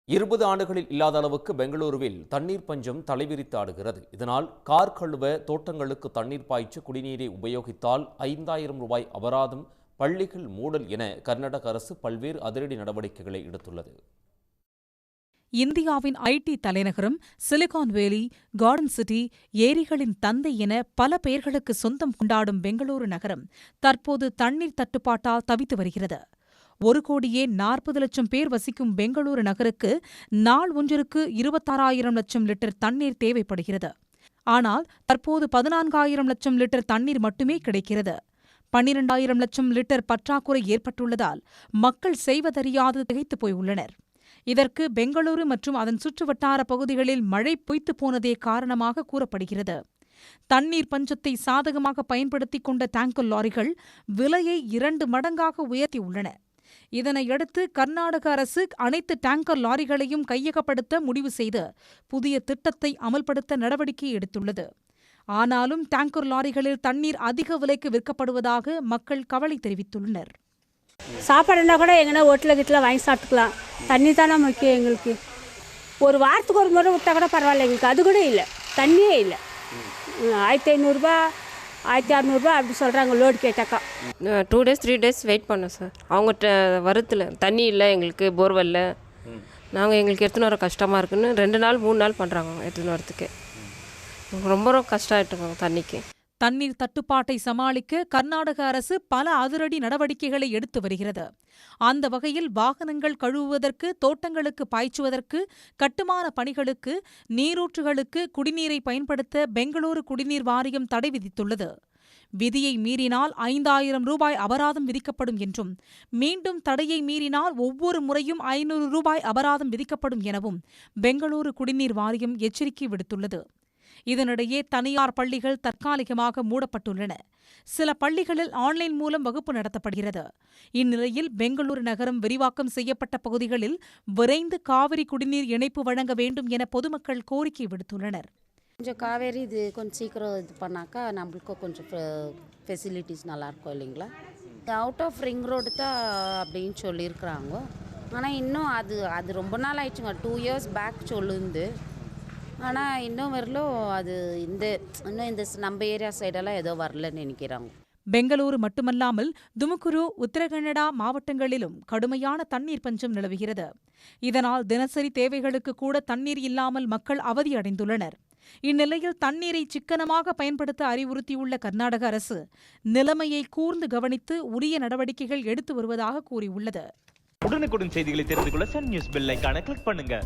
20 ஆண்டுகளில் இல்லாத அளவுக்கு பெங்களூருவில் தண்ணீர் பஞ்சம் தலைவிரித்து ஆடுகிறது. இதனால் கார் கழுவ, தோட்டங்களுக்கு தண்ணீர் பாய்ச்ச குடிநீரை உபயோகித்தால் 5000 ரூபாய் அபராதம், பள்ளிகள் மூடல் என கர்நாடக அரசு பல்வேறு அதிரடி நடவடிக்கைகளை எடுத்துள்ளது. இந்தியாவின் ஐடி தலைநகரம் சிலிகான் வேலி, கார்டன் சிட்டி, ஏரிகளின் தந்தை என பல பெயர்களுக்கு சொந்தம் கொண்டாடும் பெங்களூரு நகரம் தற்போது தண்ணீர் தட்டுப்பாட்டால் தவித்து வருகிறது. 1,40,00,000 பேர் வசிக்கும் பெங்களூரு நகருக்கு நாள் ஒன்றிற்கு 26,000 லட்சம் லிட்டர் தண்ணீர் தேவைப்படுகிறது. ஆனால் தற்போது 14,000 லட்சம் லிட்டர் தண்ணீர் மட்டுமே கிடைக்கிறது. 12,000 லட்சம் லிட்டர் பற்றாக்குறை ஏற்பட்டுள்ளதால் மக்கள் செய்வதறியாது திகைத்துப் போயுள்ளனர். இதற்கு பெங்களூரு மற்றும் அதன் சுற்றுவட்டார பகுதிகளில் மழை பொய்த்துப் போனதே காரணமாக கூறப்படுகிறது. தண்ணீர் பஞ்சத்தை சாதகமாக பயன்படுத்திக் கொண்ட டேங்கர் லாரிகள் விலையை 2 மடங்காக உயர்த்தியுள்ளன. இதனையடுத்து கர்நாடக அரசு அனைத்து டேங்கர் லாரிகளையும் கையகப்படுத்த முடிவு செய்து புதிய திட்டத்தை அமல்படுத்த நடவடிக்கை எடுத்துள்ளது. ஆனாலும் டேங்கர் லாரிகளில் தண்ணீர் அதிக விலைக்கு விற்கப்படுவதாக மக்கள் கவலை தெரிவித்துள்ளனர். சாப்பாடுனா கூட எங்கன்னா ஹோட்டலில் கிட்டலாம் வாங்கி சாப்பிட்டுக்கலாம். தண்ணி தானே முக்கியம் எங்களுக்கு. ஒரு வாரத்துக்கு ஒரு முறை விட்டால் கூட பரவாயில்ல, எங்களுக்கு அது கூட இல்லை, தண்ணியே இல்லை. 1500 1600 அப்படி சொல்கிறாங்க லோடு கேட்டாக்கா. 2 days 3 days வெயிட் பண்ணோம் சார். அவங்க வரத்தில் தண்ணி இல்லை, எங்களுக்கு போர்வெல்ல நாங்கள் எங்களுக்கு எடுத்துன்னு வர கஷ்டமாக இருக்குன்னு 2 நாள் 3 நாள் பண்ணுறாங்க எடுத்துன்னு வரத்துக்கு. ரொம்ப கஷ்டமாயிட்டுருக்காங்க தண்ணிக்கு. தண்ணீர் தட்டுப்பாட்டை சமாளிக்க கர்நாடக அரசு பல அதிரடி நடவடிக்கைகளை எடுத்து வருகிறது. அந்த வகையில் வாகனங்கள் கழுவுவதற்கு, தோட்டங்களுக்கு பாய்ச்சுவதற்கு, கட்டுமான பணிகளுக்கு, நீரூற்றுகளுக்கு குடிநீரை பயன்படுத்த பெங்களூரு குடிநீர் வாரியம் தடை விதித்துள்ளது. விதியை மீறினால் 5000 ரூபாய் அபராதம் விதிக்கப்படும் என்றும், மீண்டும் தடையை மீறினால் ஒவ்வொரு முறையும் 500 ரூபாய் அபராதம் விதிக்கப்படும் எனவும் பெங்களூரு குடிநீர் வாரியம் எச்சரிக்கை விடுத்துள்ளது. இதனிடையே தனியார் பள்ளிகள் தற்காலிகமாக மூடப்பட்டுள்ளன. சில பள்ளிகளில் ஆன்லைன் மூலம் வகுப்பு நடத்தப்படுகிறது. இந்நிலையில் பெங்களூரு நகரம் விரிவாக்கம் செய்யப்பட்ட பகுதிகளில் விரைந்து காவிரி குடிநீர் இணைப்பு வழங்க வேண்டும் என பொதுமக்கள் கோரிக்கை விடுத்துள்ளனர். கொஞ்சம் காவேரி இது கொஞ்சம் சீக்கிரம் இது பண்ணாக்கா நம்மளுக்கும் கொஞ்சம் ஃபெசிலிட்டிஸ் நல்லாயிருக்கும் இல்லைங்களா. அவுட் ஆஃப் ரிங் ரோடு தான் அப்படின்னு சொல்லியிருக்கிறாங்க. ஆனால் இன்னும் அது ரொம்ப நாள் ஆயிடுச்சுங்க. 2 years பேக் சொல்லுந்து. ஆனால் இன்னும் வரலும் அது இன்னும் இந்த நம்ம ஏரியா சைடெல்லாம் ஏதோ வரலன்னு நினைக்கிறாங்க. பெங்களூரு மட்டுமல்லாமல் துமுக்குரு, உத்தரகன்னடா மாவட்டங்களிலும் கடுமையான தண்ணீர் பஞ்சம் நிலவுகிறது. இதனால் தினசரி தேவைகளுக்கு கூட தண்ணீர் இல்லாமல் மக்கள் அவதியடைந்துள்ளனர். இந்நிலையில் தண்ணீரை சிக்கனமாக பயன்படுத்த அறிவுறுத்தியுள்ள கர்நாடக அரசு நிலைமையை கூர்ந்து கவனித்து உரிய நடவடிக்கைகள் எடுத்து வருவதாக கூறியுள்ளது. உடனுக்குடன் செய்திகளை தெரிந்து கொள்ள சன் நியூஸ் பெல் ஐகானை கிளிக் பண்ணுங்க.